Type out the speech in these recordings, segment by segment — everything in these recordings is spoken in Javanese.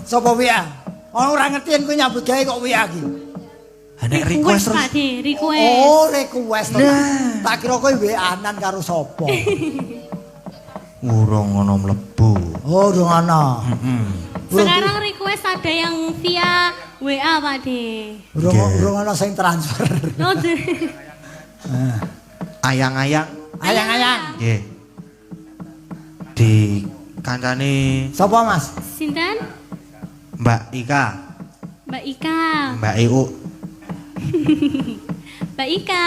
Sapa WA? Ora ngerti yen kowe nyambut gawe kok WA iki. Nek request terus. Request. Oh, request. Tak kira kowe WA-an karo sapa. Urung ngono mlebu. Oh, urung ana. Sekarang request ada yang via WA, Pak D. Urung ana sing transfer. Ayang-ayang. Ayang-ayang. Nggih. Di kancane Sapa, Mas? Sinten? Mbak Ika. Mbak Ika. Mbak Iu. Mbak Ika.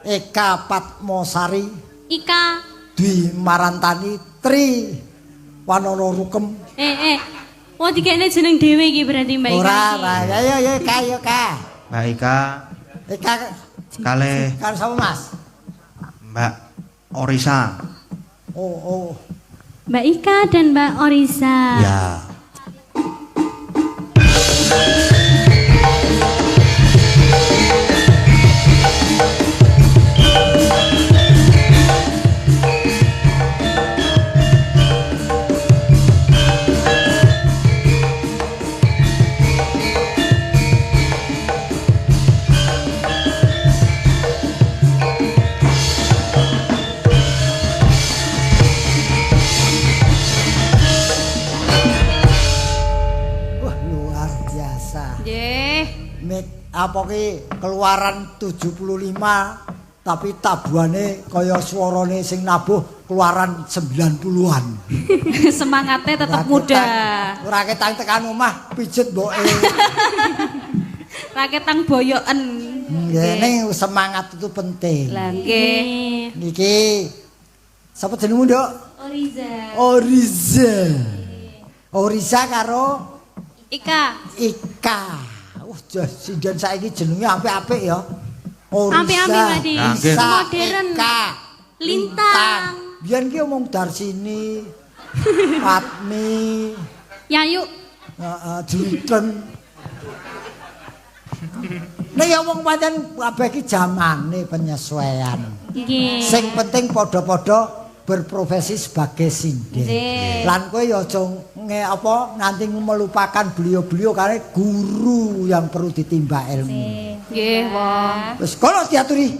Eka Patmosari. Ika. Dwi Marantani Tri Wanono Rukem. Oh dikene jeneng dhewe iki berarti Mbak Ika. Ora, ya Ka. Mbak Ika. Eka Kale kan sama Mas. Mbak Orisa. Oh. Mbak Ika dan Mbak Orisa. Ya. Apa ki keluaran 75 tapi tabuhane kaya suarane sing nabuh keluaran 90-an. Semangatnya tetap muda. Ora ketang tekan omah pijet mboke. Ra ketang boyoken. Ngene semangat itu penting. Lah nggih. Niki sapa jenengmu, Nduk? Orisa karo Ika. Sinden saiki jenenge apik-apik ya. Apik-apik Madi. Modern. Lintang. Biyen ki omong Darsini. Fatmi. Yayu. Heeh, Jinten. Nek ya wong pancen kabeh ki jamane penyesuaian. Nggih. Sing penting padha-padha berprofesi sebagai sinden. Lan kowe ya aja nganti melupakan beliau-beliau karena guru yang perlu ditimba ilmu. Nggih, wong. Wis kono diaturi.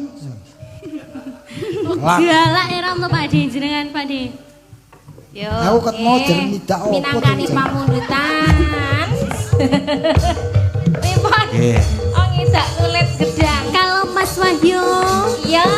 Galak era untuk Pak D jenengan Pak D. Yo. Aku ket mau jernih dak opo. Minangkani pamundutan. Ripon. Oh ngisak kulit gedang. Kalau Mas Wahyu. Ya.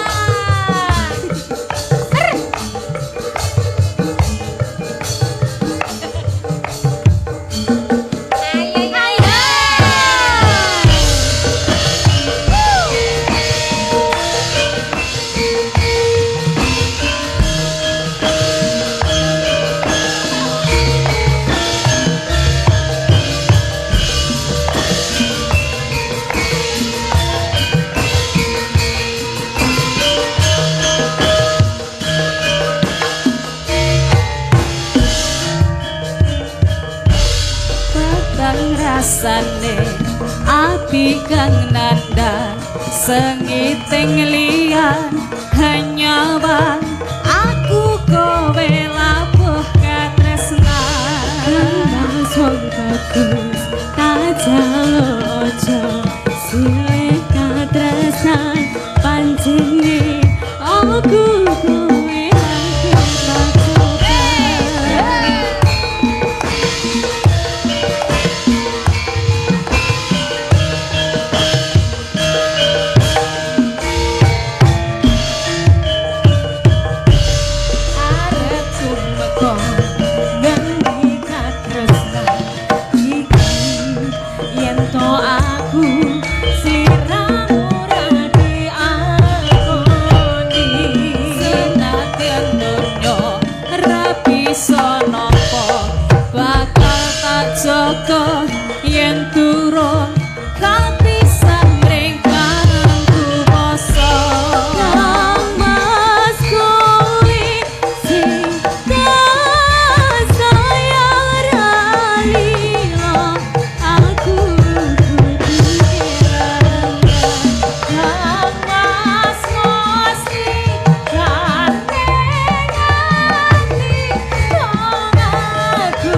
Rasane api kang nanda sengiting liyan hanya bang aku kowe labuh katresnan Mas wong bagus tajalo ojo sile katresnan panjenengan aku kowe yen turun kapisan ring kanggo basa Mas kuwi sing sayang ralilo aku pikiran Mas mesti ganteng ati aku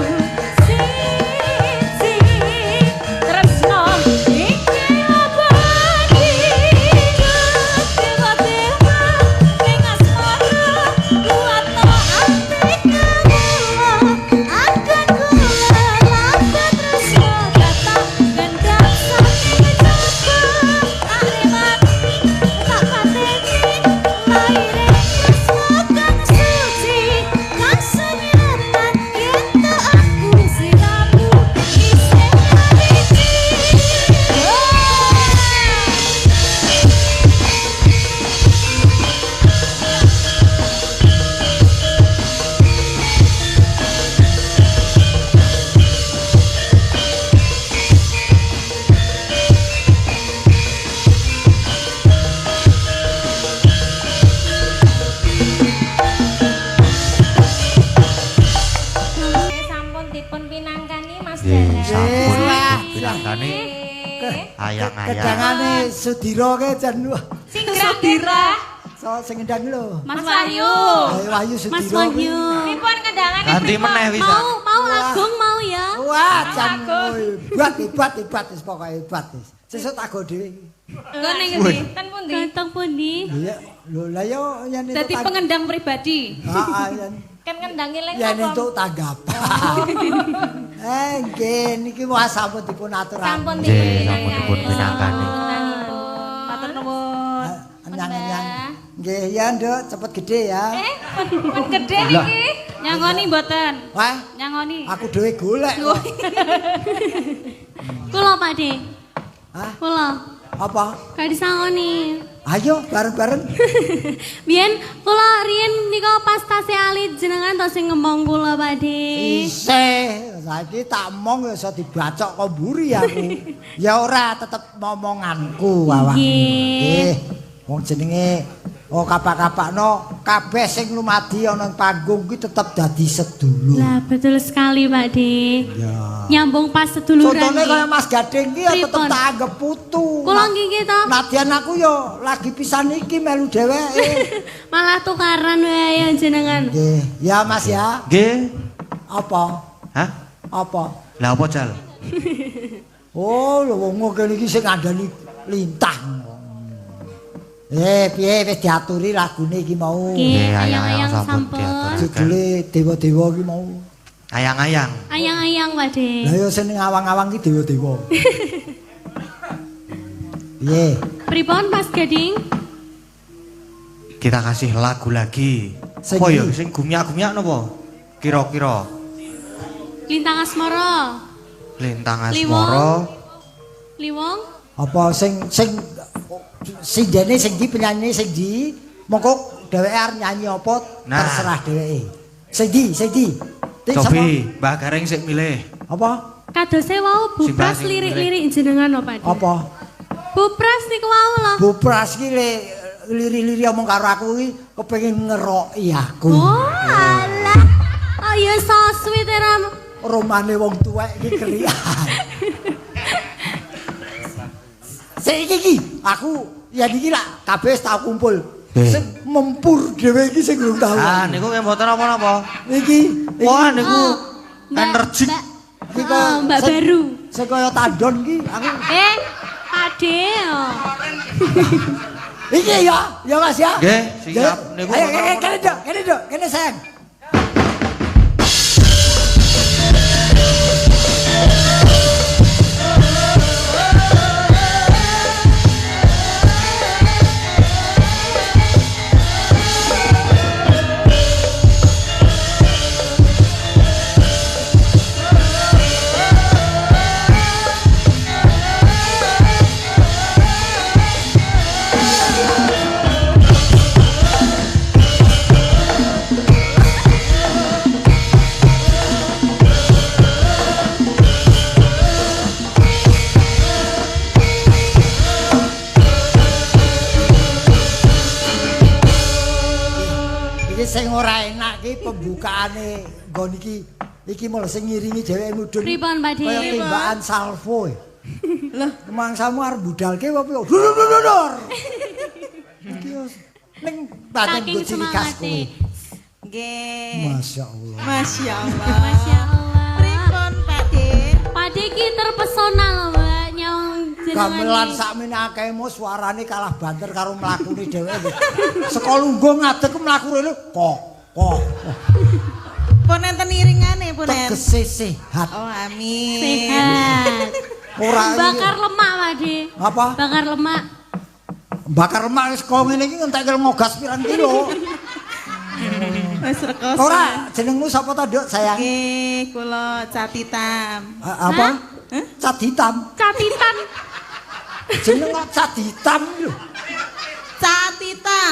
Nggih, sampun Wah. pinanggane ayang-ayang. Kedangane Sudira ke jan Sing Sudira. so sing ndang lho. Mas Wahyu. Wahyu Mas Sudira. Wahyu. Pripun kendangane Ganti meneh bisa. Mau Agung mau ya. Wah, jan hebat wis pokoke hebat wis. Sesuk tak go dhewe iki. Ngene ngendi? Ten pundi? Ganteng pundi? Iya, lho lah yo yen Dadi pengendang pribadi. Heeh, yen Kan ngendangi lek yen entuk tanggapan. Nggih niki wah sampun dipun aturaken. Sampun Nggih, sampun dipun pinanggane. Matur nuwun. Anyang-anyang. Nggih, ya Nduk, cepet gede ya. Pun gede niki. Nyangoni mboten? Wah, Nyangoni. aku dhewe golek. Kula Pak De. Hah? Kula. Apa? Gak disangoni. Ayo bareng-bareng. Biyen kula riyen nika pas tasih alit jenengan to sing ngomong kula Pak De. Isih, saiki tak mong ya iso dibacok kok mburi aku. Ya ora tetep momonganku awakmu. Nggih. Wong jenenge kapak-kapakno kabeh sing lumadi ana ning panggung kuwi tetep dadi sedulur. Lah betul sekali Pak De. Ya. Nyambung pas seduluran. Contohnya nggih. kaya Mas Gading ki ya tetep Pripun? tak anggap putu. Kula nggih to. Nadyan aku ya lagi pisan iki melu dheweke. Malah tukaran wae jenengan. Nggih, ya Mas ya. Nggih. Apa? Hah? Apa? Lah apa Jal? Oh, lho wong kene iki sing ngandani lintang. Piye wis diaturi lagune iki mau. Nggih, ayang-ayang ayang-ayang sampun sampun. diaturaken. Judule dewa-dewa iki mau. Ayang-ayang. Ayang-ayang Pak De. Lah ya sing ning awang-awang iki dewa-dewa. Piye? Pripun Mas Gading? Kita kasih lagu lagi. Sing Apa ya ndi? sing gumyak-gumyak napa? Kira-kira Lintang Asmara. Lintang Liwong. Asmara. Liwong. Apa sing jene sing ndi penyanyi sing ndi? Mongko dheweke arep nyanyi apa Nah. terserah dheweke. Sing ndi? Tik Cobi, Mbah Gareng sik milih. Apa? Kadose wau bupras Simbah sing lirik-lirik jenengan lho Pak De. Apa? Bupras niku wau lho. Bupras ki liri-liri omong karo aku ki kepengin ngeroki aku. Oh, alah. Oh ya so sweet Ram. Romane wong tuwek iki kerian. Saiki iki aku ya iki lak kabeh wis tau kumpul. Sing mempur dhewe iki sing durung tau. Ah, niku nggih mboten apa-apa. Iki Wah, niku Mbak- energik. iki kok Mbak Baru. sing kaya tandon iki aku. Pak De. Oh. Iki ya Mas ya. Nggih, siap. Niku Ayo mboten apa-apa. kene Dok, kene sayang. Iki sing ora enak ki pembukaane nggon iki mul sing ngiringi dheweke mudhun. Pripun Pak De? Kaya tembakan salvo. Lah, mangsamu arep budalke apa piye? Dor. Iki ning pancen Saking nggo ciri khas kowe. semangate. Nggih. Masyaallah. Masya Allah. Masya Allah. Pripun Pak De? Pak De ki terpesona lho Mbak nyong Gamelan jenengan. sakmene akehmu suarane kalah banter karo mlakune dheweke. Saka lungguh ngadeg mlaku rene kok. Pun enten iringane pun enten. Tegese sehat. Oh amin. Sehat. Ora Bakar lemak Pak De. apa? Bakar lemak. Bakar lemak wis kok ngene iki entek ngogas pirang kilo. Wis rekoso. Ora jenengmu sapa to, Nduk, sayang? Nggih, kula Catitam. Apa? Cat hitam. Catitan. Jeneng kok cat hitam lho. Catita.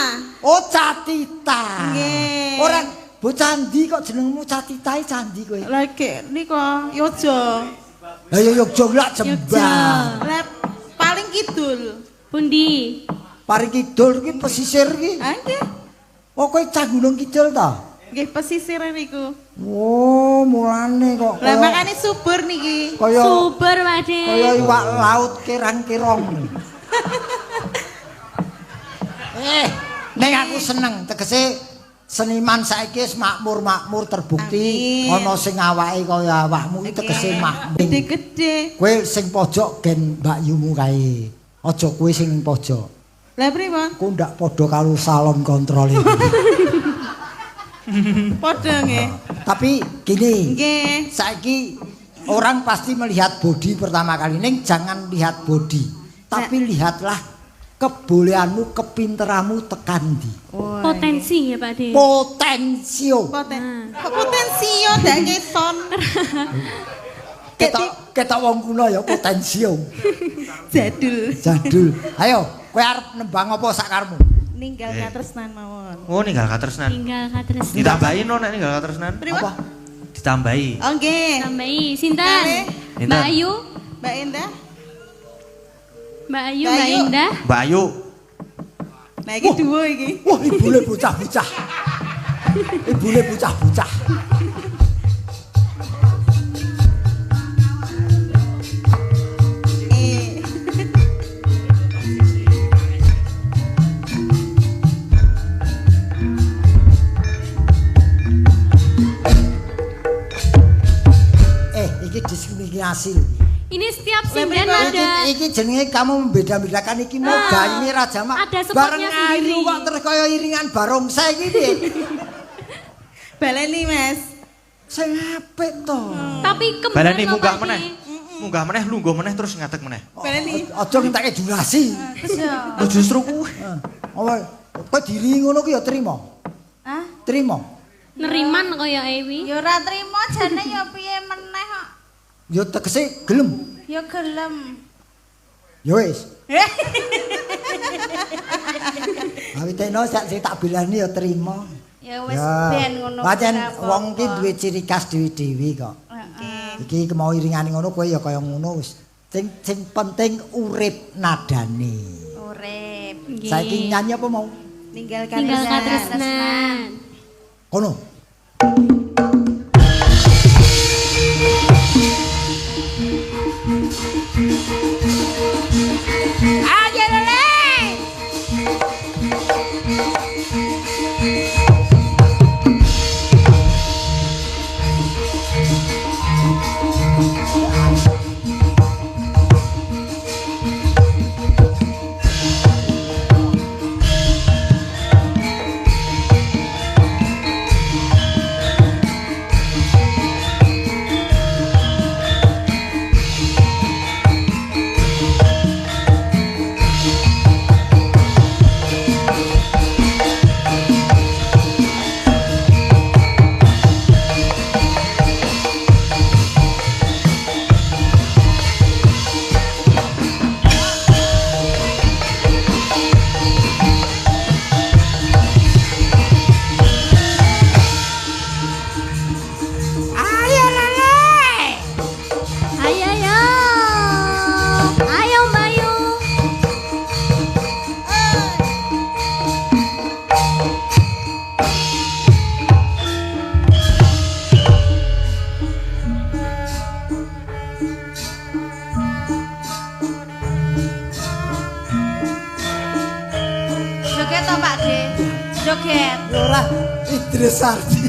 Oh, Catita. Nggih. Ora bocah ndi kok jenengmu Catitae candi kowe? Lagi nika Yojo. Lah ya Yogya lak Jembang. Lah paling kidul. Pundi? Paring kidul ki pesisir ki. Ah nggih. Oh, kowe cah Gunung Kidul ta? Nggih pesisir niku. Oh, mulane kok. Lah kaya- makane subur niki. Kaya Super Pakde. kaya iwak laut kirang-kirong. Ning aku seneng tegese seniman saiki wis makmur terbukti ana sing awake kaya awakmu iki tegese makmur. Gede-gede. Kowe sing pojok gen Mbak Yumu kae. Aja kowe sing ning pojok. Lah pripun? Ku ndak padha karo salon kontrol iki. Padha nggih. Tapi gini, Nggih. saiki orang pasti melihat body pertama kali. Ning jangan lihat body, tapi lihatlah kebolehanmu, kepinteranmu tekan ndi. Potensi ya Pakde. Potensio. Potensio ndak ngeson. Ketok wong kuno ya potensio. Jadul. Ayo, kowe arep nembang apa sak karepmu? Ninggal katresnan mawon. Oh, ninggal katresnan. Tinggal katresnan. Ditambahin no nek ninggal katresnan. Apa? Ditambahi. Oh nggih. Tambahi sinten? Sinten? Mbak Ayu, Mbak Endah. Mbak Ayu, Mbak Mbak Ayu. Indah. Mbak Ayu. Nah iki duo iki. Wah, ibune bocah-bocah. Ibune bocah-bocah. Iki diskriminasi. Ini setiap sinden ada Iki jenenge kamu membeda-bedakan iki mau gayune Raja Mak. ada spotnya Bareng ayu sendiri. kok terus kaya iringan barongsai iki piye? Baleni Mas. Sing apik to. Tapi kembali Baleni loh, munggah Pakde. meneh. Munggah meneh, lungguh meneh terus ngadeg meneh. Baleni. Aja ngenteke durasi. Lho justru kuwi. Apa kok diri ngono ku ya trima? Hah? Trima. Neriman kaya Ewi. Ya ora trimo jane ya piye meneh kok. Ya tegese gelem. Ya gelem. Ya wis. Awiteno sak sing tak bilani ya trima. Ya wis ben ngono. Pancen ora apa-apa. wong iki duwe ciri khas dewi-dewi kok. Heeh. Iki mau iringane ngono kowe ya kaya ngono wis. Sing penting urip nadane. Urip. Nggih. Saiki nyanyi apa mau? Tinggal Tinggal katresnan. katresnan. Kono. Ayo lele. Ayo ayo. Ayo Mbak Ayu. Joget to Pak De. Joget. Ora Idris Sardi.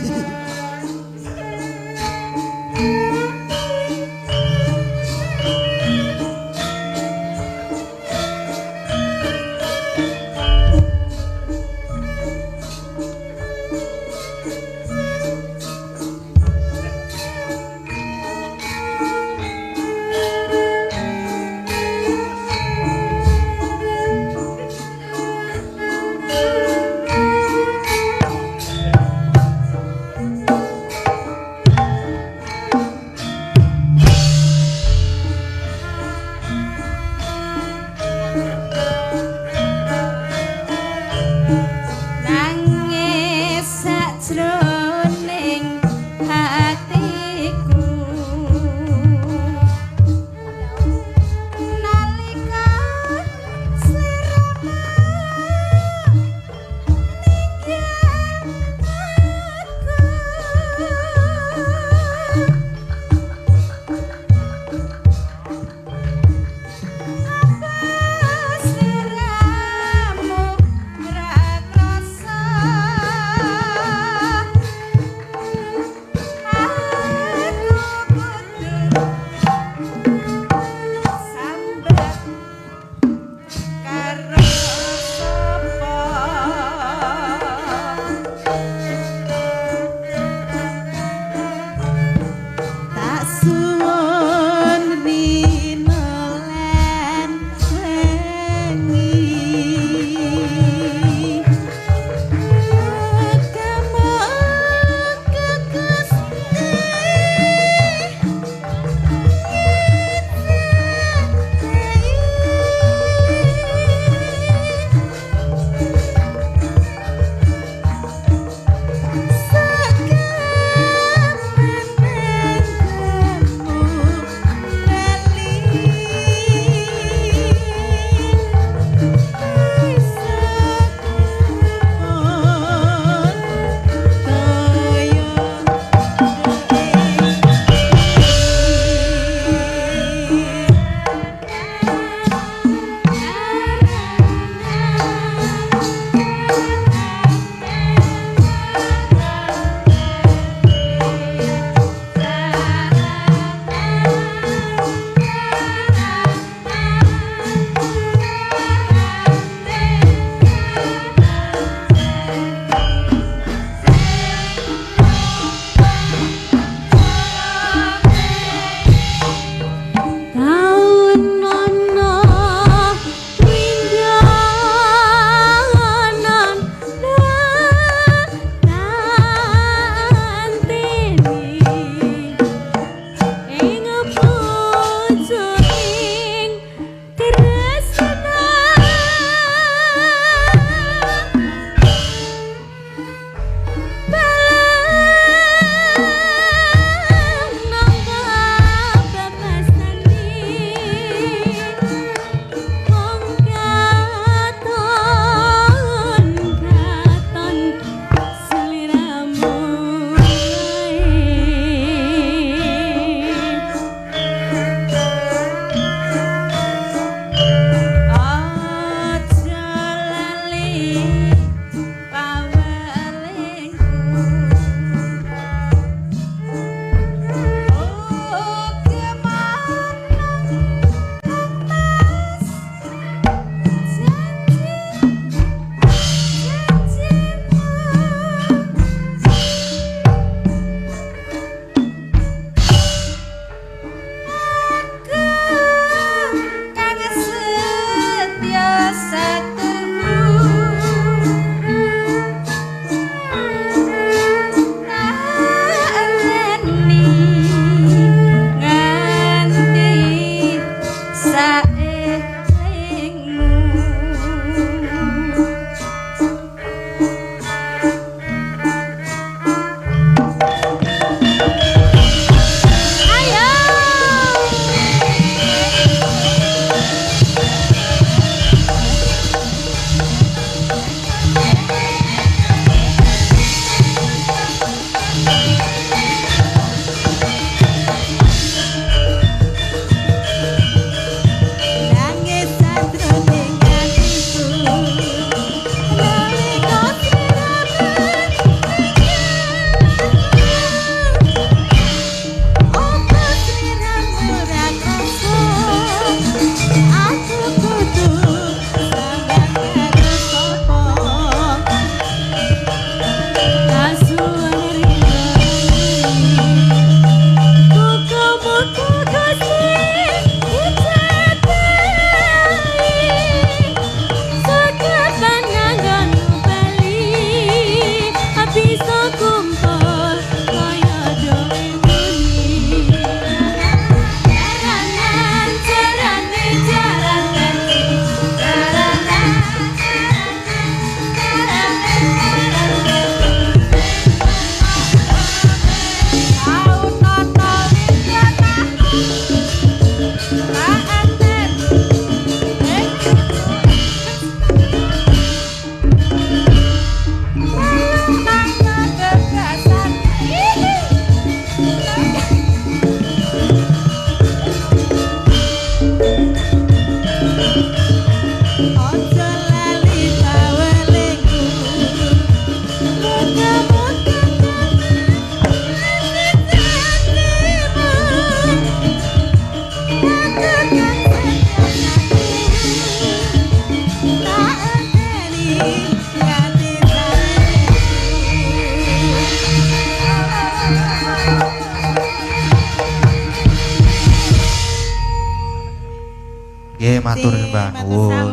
matur sembah nuwun.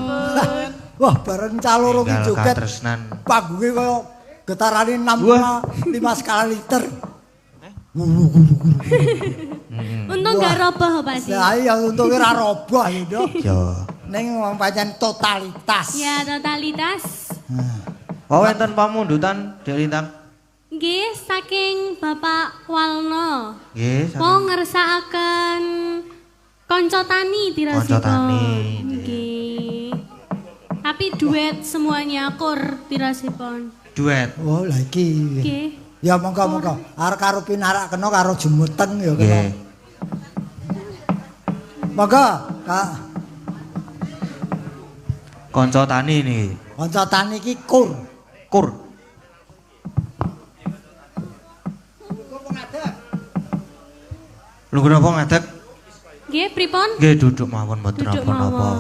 Wah, bareng caloro ki Enggal joget. katresnan. Panggunge kaya getarane 6,5 skala liter. Untung gak roboh Pak sih. Lah iya untunge ra roboh ya. Ya. Ning pancen totalitas. Ya totalitas. Oh wonten pamundutan Dek Lintang. Nggih saking Bapak Walno. Nggih, Mau ngersakaken konco tani dirasipun. Konco tani, Nggih. Tapi duet semuanya kur dirasipun. duet. Oh, lah iki. Nggih. Ya monggo-monggo. Arek karo pinarak kena karo jemuteng ya kena. Nggih. Monggo, Kak. Konco tani niki. Kanca tani iki kur. Kur. Lungguh napa ngadeg? Nggih, pripun? Nggih duduk mawon mboten Duduk napa-napa. mawon.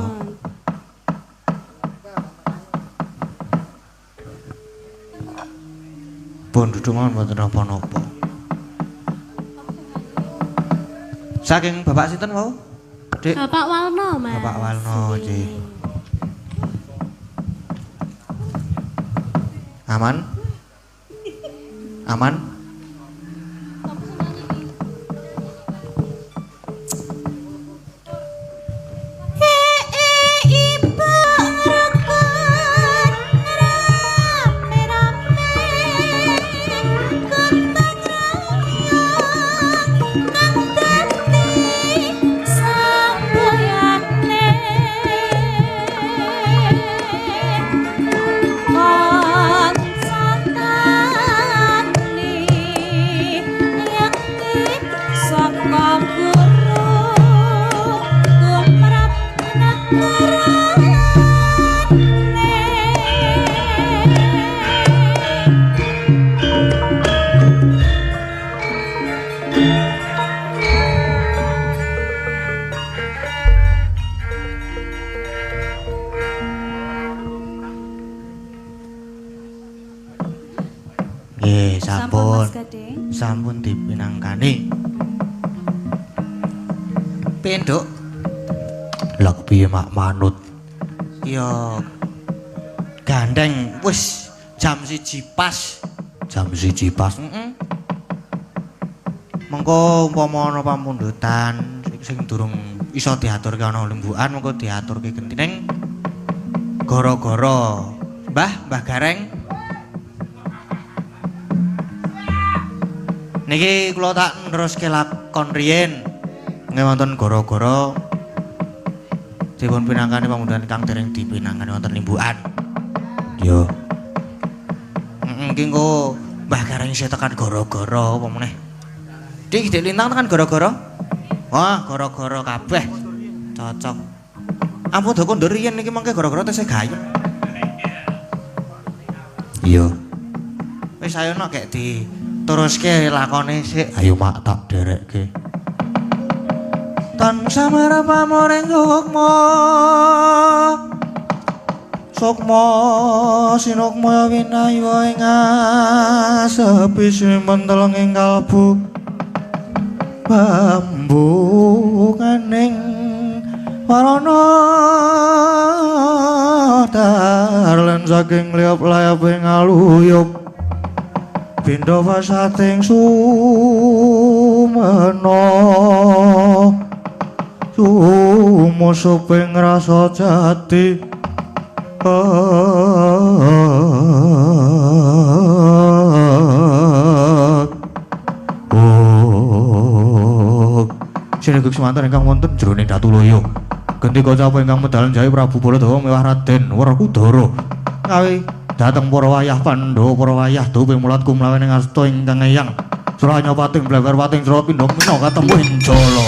Pun duduk mawon mboten napa-napa. Saking Bapak sinten wau? Dik. Bapak Walno, Mas. Bapak Walno, nggih. Aman? Aman? Nggih, sampun. Sampun dipinangkani. Penduk. Lek piye mak manut. Ya gandeng wis jam 1 pas. Jam 1 pas. Mengko umpama ana pamundutan sing durung iso diaturke ana lembukan mengko diaturke gentining gara-gara Mbah Gareng. Niki kula tak neruske lakon riyen. Nggih wonten gara-gara dipun pinangkani pamundutan kang dereng dipinangkani wonten limbukan. Yo. Nggih engko Mbah Gareng isih tekan gara-gara apa meneh. Dik Dek Lintang tekan gara-gara? Wah, gara-gara kabeh. Cocok. Ampun dok kondur riyen niki mangke gara-gara tesih gayem. Iya. Wis ayo nok gek diteruske lakone sik. Ayo mak tak derekke. Tansah merah pamoring sukma. Sukma sinukma winayu ing asepi simenteleng ing kalbu. Bambu kaning warana darlan saking liap-layap ing aluyup pindha pasating sumena sumusup ing rasa jati Sineguk semanten ingkang wonten jroning Datuloyo. Gendika capa ingkang medal jahe Prabu Baladawa miwah Raden Werkudara. Kawi dhateng para wayah Pandhawa, para wayah duping mulat kumlawen ing asta ingkang eyang. Suranya pating blewer pating sira pindha mina katempuh jala.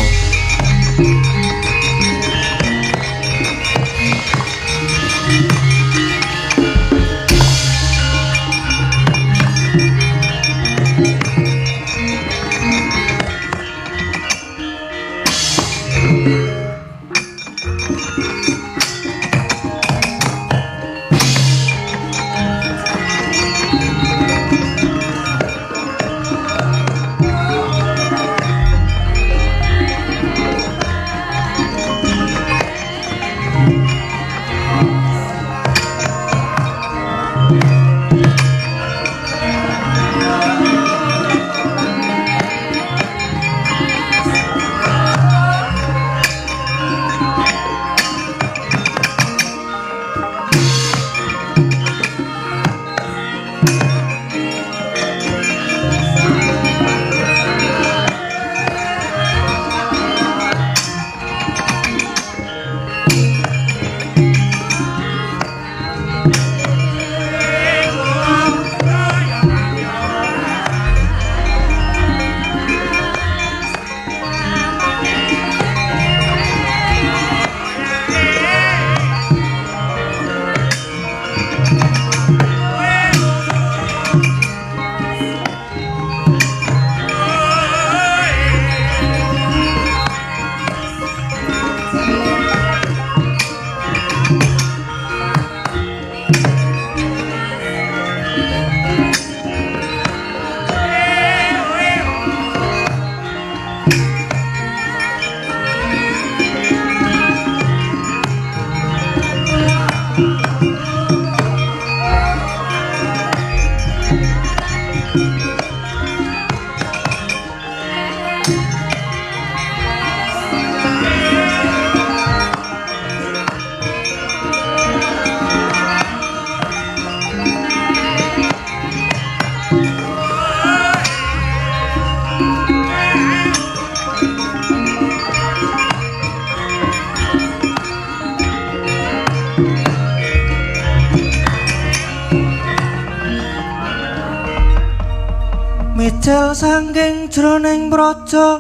ijel sangking jroning praja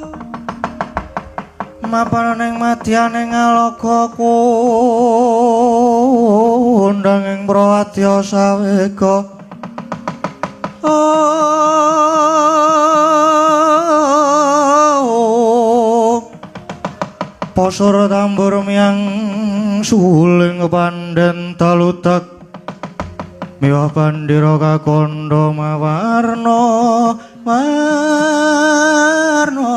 mapaning madyaning aloka kondang ing prawadya sawega pasara tambur miyang suling pandhen talutak miwah pandira kakandha mawarna warna